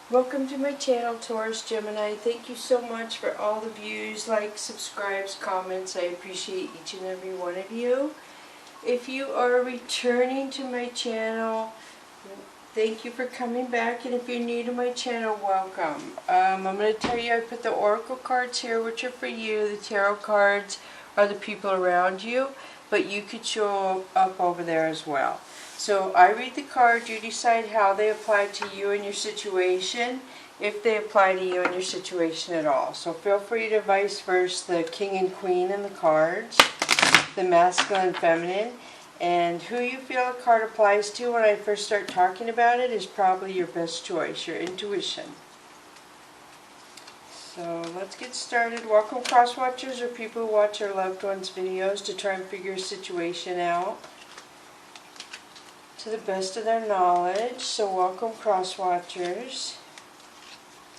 Welcome to my channel, Taurus, Gemini. Thank you so much for all the views, likes, subscribes, comments. I appreciate each and every one of you. If you are returning to my channel, thank you for coming back. And if you're new to my channel, welcome. I'm going to tell you, I put the oracle cards here, which are for you. The tarot cards are the people around you, but you could show up over there as well. So I read the cards, you decide how they apply to you and your situation, if they apply to you and your situation at all. So feel free to vice versa the king and queen in the cards, the masculine and feminine, and who you feel a card applies to when I first start talking about it is probably your best choice, your intuition. So let's get started. Welcome cross watchers or people who watch their loved ones' videos to try and figure a situation out to the best of their knowledge. So welcome cross watchers,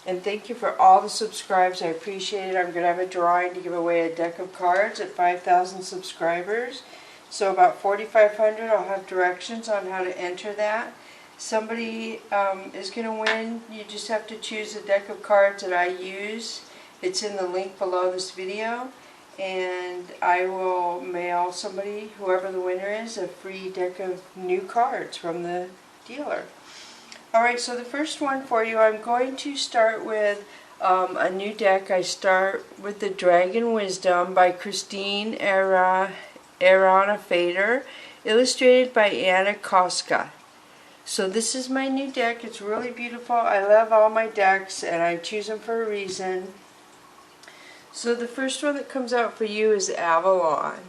and thank you for all the subscribes. I appreciate it. I'm going to have a drawing to give away a deck of cards at 5,000 subscribers. So about 4,500 I'll have directions on how to enter that. Somebody is going to win. You just have to choose a deck of cards that I use. It's in the link below this video. And I will mail somebody, whoever the winner is, a free deck of new cards from the dealer. Alright, so the first one for you, I'm going to start with a new deck. I start with the Dragon Wisdom by Cusp, Fader, illustrated by Anna Koska. So this is my new deck. It's really beautiful. I love all my decks, and I choose them for a reason. So the first one that comes out for you is Avalon.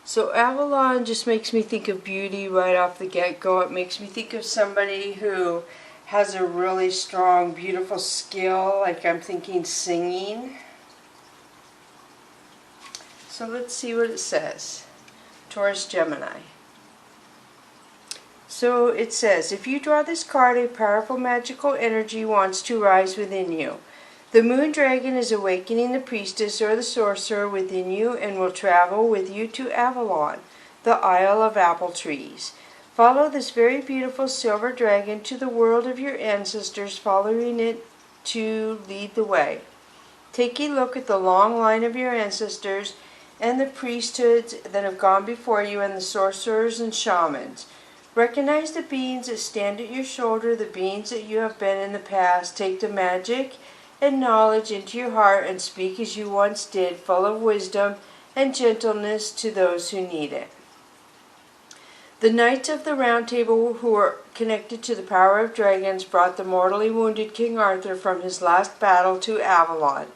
So Avalon just makes me think of beauty right off the get-go. It makes me think of somebody who has a really strong, beautiful skill, like I'm thinking singing. So let's see what it says. Taurus, Gemini. So it says, if you draw this card, a powerful magical energy wants to rise within you. The moon dragon is awakening the priestess or the sorcerer within you and will travel with you to Avalon, the Isle of Apple Trees. Follow this very beautiful silver dragon to the world of your ancestors, following it to lead the way. Take a look at the long line of your ancestors and the priesthoods that have gone before you and the sorcerers and shamans. Recognize the beings that stand at your shoulder, the beings that you have been in the past. Take the magic and knowledge into your heart and speak as you once did, full of wisdom and gentleness to those who need it. The Knights of the Round Table, who are connected to the power of dragons, brought the mortally wounded King Arthur from his last battle to Avalon.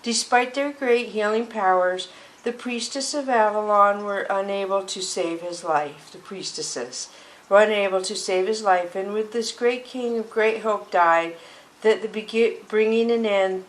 Despite their great healing powers, the priestess of Avalon were unable to save his life. The priestesses were unable to save his life, and with this great king of great hope died, that bringing an end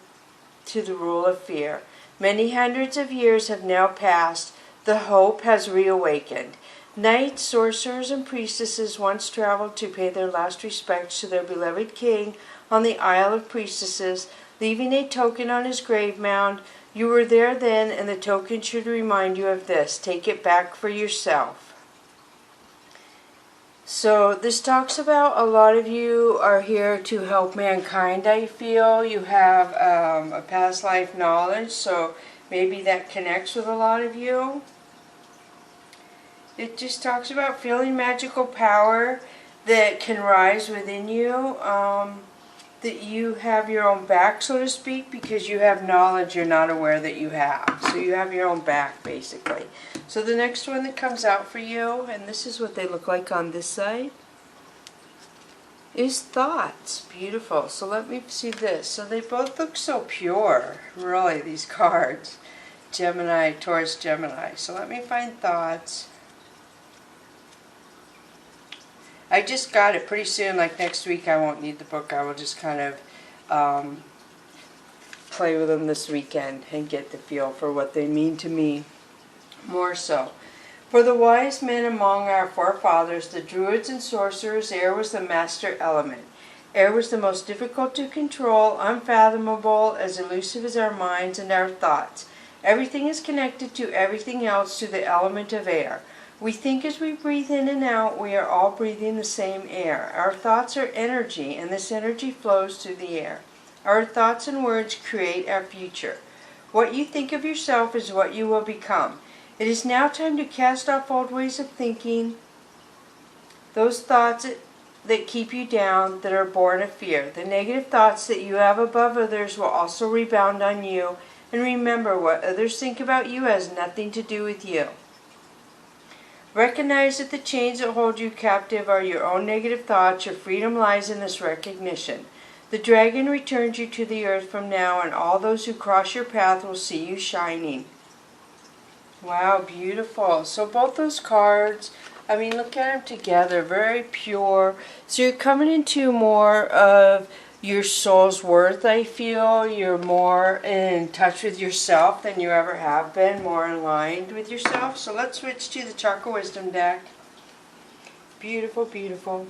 to the rule of fear. Many hundreds of years have now passed. The hope has reawakened. Knights, sorcerers, and priestesses once traveled to pay their last respects to their beloved king on the Isle of Priestesses, leaving a token on his grave mound. You were there then, and the token should remind you of this. Take it back for yourself. So this talks about a lot of you are here to help mankind, I feel. You have a past life knowledge, so maybe that connects with a lot of you. It just talks about feeling magical power that can rise within you, that you have your own back, so to speak, because you have knowledge you're not aware that you have. So you have your own back, basically. So the next one that comes out for you, and this is what they look like on this side, is Thoughts. Beautiful. So let me see this. So they both look so pure, really, these cards. Gemini, Taurus, Gemini. So let me find Thoughts. I just got it. Pretty soon, like next week, I won't need the book. I will just kind of play with them this weekend and get the feel for what they mean to me more so. For the wise men among our forefathers, the druids and sorcerers, air was the master element. Air was the most difficult to control, unfathomable, as elusive as our minds and our thoughts. Everything is connected to everything else, to the element of air. We think as we breathe in and out, we are all breathing the same air. Our thoughts are energy, and this energy flows through the air. Our thoughts and words create our future. What you think of yourself is what you will become. It is now time to cast off old ways of thinking, those thoughts that keep you down, that are born of fear. The negative thoughts that you have above others will also rebound on you. And remember, what others think about you has nothing to do with you. Recognize that the chains that hold you captive are your own negative thoughts. Your freedom lies in this recognition. The dragon returns you to the earth from now, and all those who cross your path will see you shining. Wow, beautiful. So both those cards, I mean, look at them together, very pure. So you're coming into more of your soul's worth, I feel. You're more in touch with yourself than you ever have been, more aligned with yourself. So let's switch to the Chakra Wisdom deck. Beautiful, beautiful.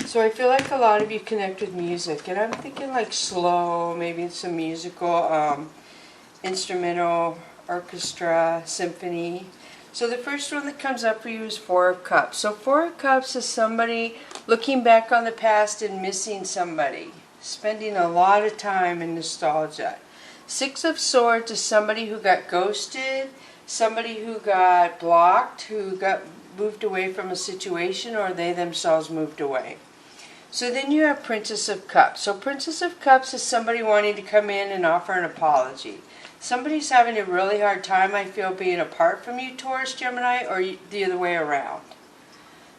So I feel like a lot of you connect with music, and I'm thinking like slow, maybe some musical, instrumental, orchestra, symphony. So the first one that comes up for you is Four of Cups. So Four of Cups is somebody looking back on the past and missing somebody, spending a lot of time in nostalgia. Six of Swords is somebody who got ghosted, somebody who got blocked, who got moved away from a situation, or they themselves moved away. So then you have Princess of Cups. So Princess of Cups is somebody wanting to come in and offer an apology. Somebody's having a really hard time, I feel, being apart from you, Taurus, Gemini, or the other way around.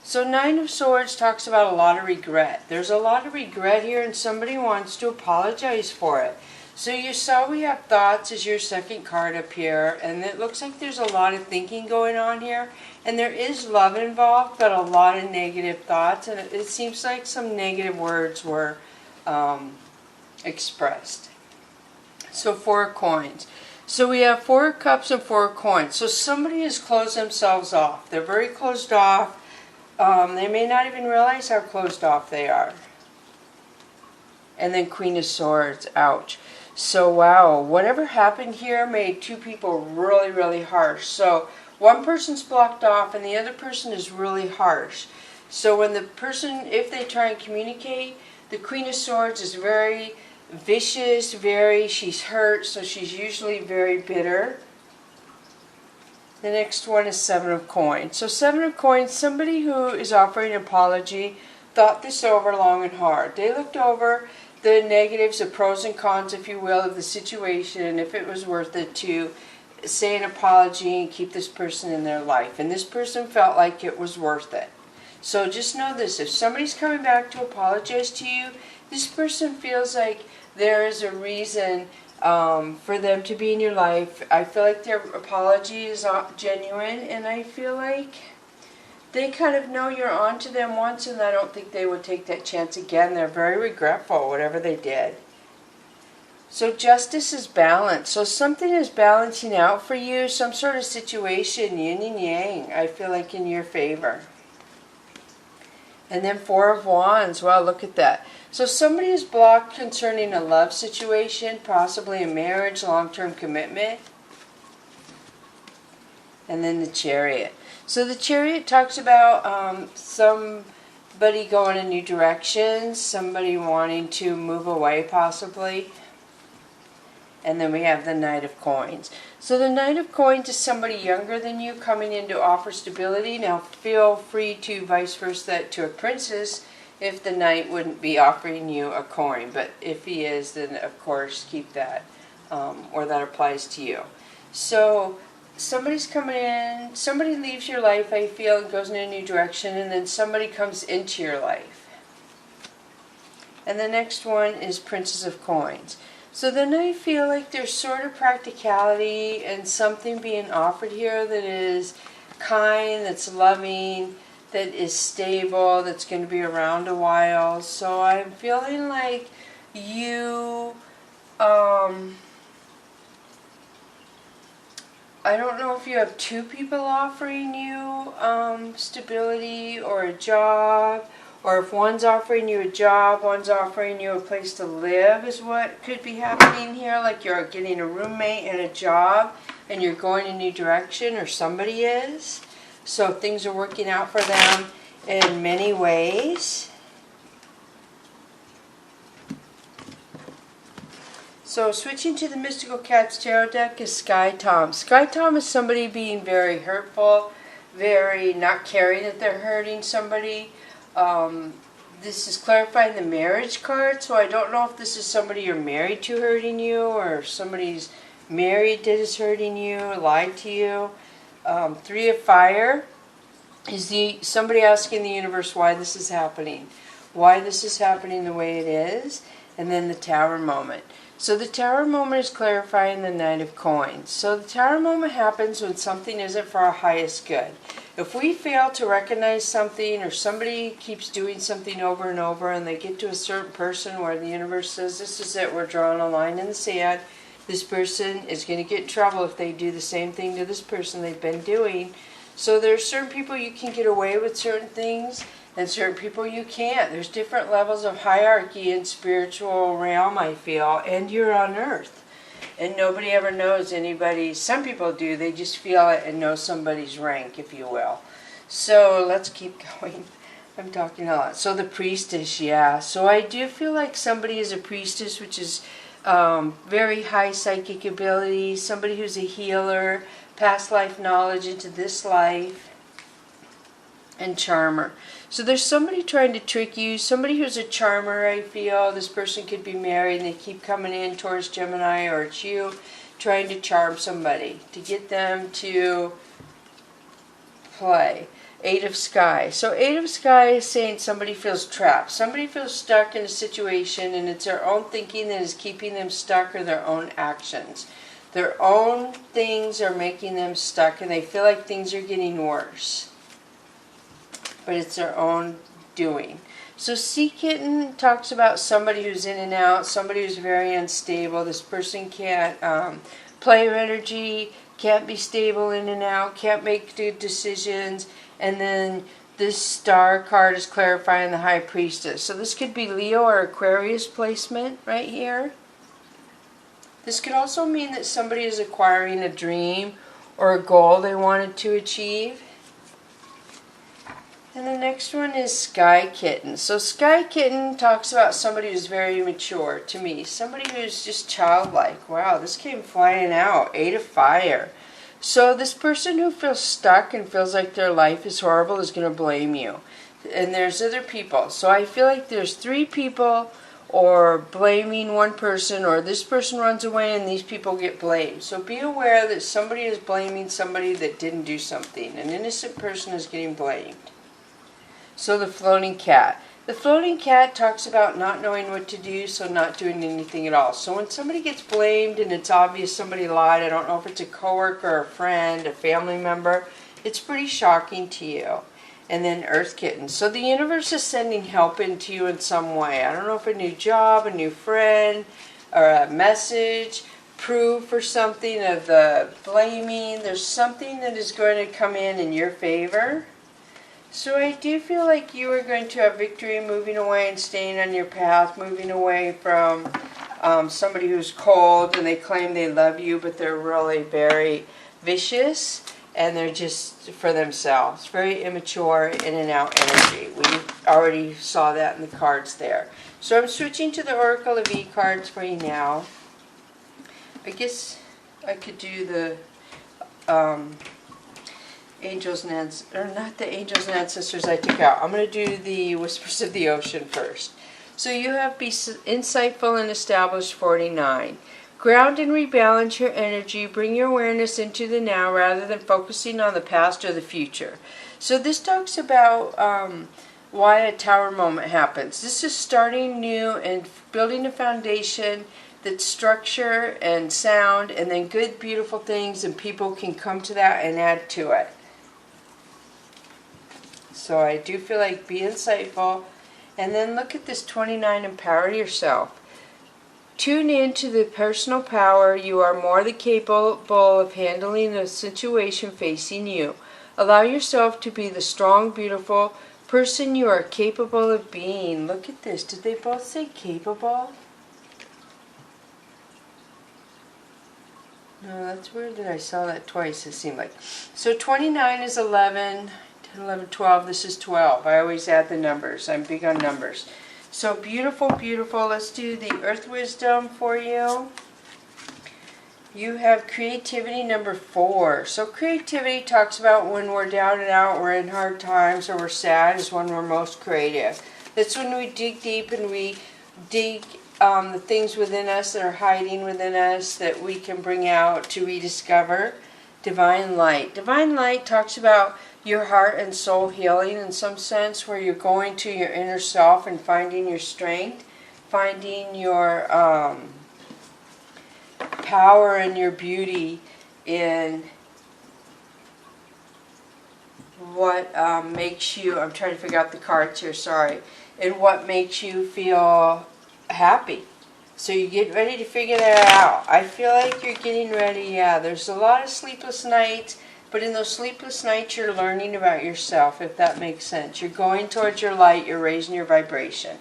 So Nine of Swords talks about a lot of regret. There's a lot of regret here, and somebody wants to apologize for it. So you saw we have Thoughts as your second card up here, and it looks like there's a lot of thinking going on here. And there is love involved, but a lot of negative thoughts, and it seems like some negative words were expressed. So Four of Coins. So we have Four of Cups and Four of Coins. So somebody has closed themselves off. They're very closed off. They may not even realize how closed off they are. And then Queen of Swords. Ouch. So wow, whatever happened here made two people really, really harsh. So one person's blocked off and the other person is really harsh. So when the person, if they try and communicate, the Queen of Swords is very vicious, she's hurt, so she's usually very bitter. The next one is Seven of Coins. So Seven of Coins, somebody who is offering an apology, thought this over long and hard. They looked over the negatives, the pros and cons, if you will, of the situation, and if it was worth it to say an apology and keep this person in their life. And this person felt like it was worth it. So just know this, if somebody's coming back to apologize to you, this person feels like there is a reason for them to be in your life. I feel like their apology is genuine, and I feel like they kind of know you're on to them once, and I don't think they would take that chance again. They're very regretful, whatever they did. So Justice is balance. So something is balancing out for you, some sort of situation, yin and yang, I feel like in your favor. And then Four of Wands. Wow, look at that. So somebody is blocked concerning a love situation, possibly a marriage, long-term commitment. And then the Chariot. So the Chariot talks about somebody going in new directions, somebody wanting to move away possibly. And then we have the Knight of Coins. So the Knight of Coins is somebody younger than you coming in to offer stability. Now feel free to vice versa to a princess if the Knight wouldn't be offering you a coin. But if he is, then of course keep that, or that applies to you. So somebody's coming in, somebody leaves your life, I feel, and goes in a new direction, and then somebody comes into your life. And the next one is Princess of Coins. So then I feel like there's sort of practicality and something being offered here that is kind, that's loving, that is stable, that's going to be around a while. So I'm feeling like you, I don't know if you have two people offering you stability or a job, Or if one's offering you a job, one's offering you a place to live is what could be happening here. Like you're getting a roommate and a job and you're going a new direction, or somebody is. So things are working out for them in many ways. So switching to the Mystical Cats Tarot deck is Sky Tom. Sky Tom is somebody being very hurtful, very not caring that they're hurting somebody. This is clarifying the marriage card, so I don't know if this is somebody you're married to hurting you, or somebody's married that is hurting you, lied to you. Three of Fire is somebody asking the universe why this is happening. Why this is happening the way it is. And then the Tower moment. So the Tower moment is clarifying the Knight of Coins. So the Tower moment happens when something isn't for our highest good. If we fail to recognize something, or somebody keeps doing something over and over, and they get to a certain person where the universe says, this is it, we're drawing a line in the sand, this person is going to get in trouble if they do the same thing to this person they've been doing. So there's certain people you can get away with certain things, and certain people you can't. There's different levels of hierarchy in spiritual realm, I feel, and you're on earth. And nobody ever knows anybody. Some people do. They just feel it and know somebody's rank, if you will. So let's keep going. I'm talking a lot. So the Priestess, yeah. So I do feel like somebody is a priestess, which is very high psychic ability. Somebody who's a healer, past life knowledge into this life, and charmer. So there's somebody trying to trick you, somebody who's a charmer, I feel. This person could be married and they keep coming in, Taurus, Gemini, or it's you, trying to charm somebody, to get them to play. Eight of Sky. So Eight of Sky is saying somebody feels trapped. Somebody feels stuck in a situation, and it's their own thinking that is keeping them stuck, or their own actions. Their own things are making them stuck, and they feel like things are getting worse. But it's their own doing. So Sea Kitten talks about somebody who's in and out, somebody who's very unstable. This person can't play her energy, can't be stable in and out, can't make good decisions. And then this Star card is clarifying the High Priestess. So this could be Leo or Aquarius placement right here. This could also mean that somebody is acquiring a dream or a goal they wanted to achieve. And the next one is Sky Kitten. So Sky Kitten talks about somebody who's very mature to me. Somebody who's just childlike. Wow, this came flying out. Eight of Fire. So this person who feels stuck and feels like their life is horrible is going to blame you. And there's other people. So I feel like there's three people, or blaming one person, or this person runs away and these people get blamed. So be aware that somebody is blaming somebody that didn't do something. An innocent person is getting blamed. So the Floating Cat. The Floating Cat talks about not knowing what to do, so not doing anything at all. So when somebody gets blamed and it's obvious somebody lied, I don't know if it's a coworker, a friend, a family member, it's pretty shocking to you. And then Earth Kitten. So the universe is sending help into you in some way. I don't know if a new job, a new friend, or a message, proof or something of the blaming. There's something that is going to come in your favor. So I do feel like you are going to have victory, moving away and staying on your path, moving away from somebody who's cold and they claim they love you, but they're really very vicious and they're just for themselves. Very immature, in and out energy. We already saw that in the cards there. So I'm switching to the Oracle of E cards for you now. I guess I could do the angels and not the angels and ancestors I took out. I'm going to do the Whispers of the Ocean first. So you have be insightful and established 49. Ground and rebalance your energy. Bring your awareness into the now rather than focusing on the past or the future. So this talks about why a Tower moment happens. This is starting new and building a foundation that's structure and sound, and then good, beautiful things, and people can come to that and add to it. So I do feel like be insightful. And then look at this 29, empower yourself. Tune in to the personal power. You are more than capable of handling the situation facing you. Allow yourself to be the strong, beautiful, Person you are capable of being. Look at this. Did they both say capable? No, that's weird that I saw that twice, it seemed like. So 29 is 11, 10, 11, 12. This is 12. I always add the numbers. I'm big on numbers. So beautiful, beautiful. Let's do the Earth Wisdom for you. You have creativity number 4. So creativity talks about when we're down and out, we're in hard times, or we're sad is when we're most creative. That's when we dig deep and we dig the things within us that are hiding within us that we can bring out to rediscover. Divine Light. Divine Light talks about your heart and soul healing in some sense, where you're going to your inner self and finding your strength, finding your power and your beauty in what makes you, I'm trying to figure out the cards here, sorry, in what makes you feel happy. So you get ready to figure that out. I feel like you're getting ready, yeah, there's a lot of sleepless nights, but in those sleepless nights you're learning about yourself, if that makes sense. You're going towards your light, you're raising your vibration.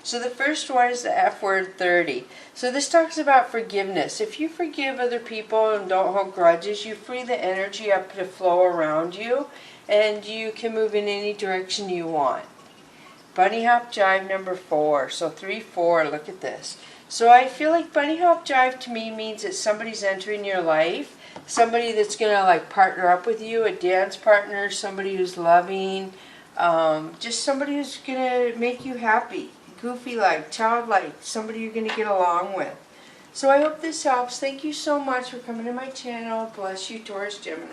So the first one is the F word, 30. So this talks about forgiveness. If you forgive other people and don't hold grudges, you free the energy up to flow around you, and you can move in any direction you want. Bunny Hop Jive number 4. So 3, 4, look at this. So I feel like Bunny Hop Jive to me means that somebody's entering your life, somebody that's going to like partner up with you, a dance partner, somebody who's loving, just somebody who's going to make you happy. Goofy-like, childlike, somebody you're going to get along with. So I hope this helps. Thank you so much for coming to my channel. Bless you, Taurus, Gemini.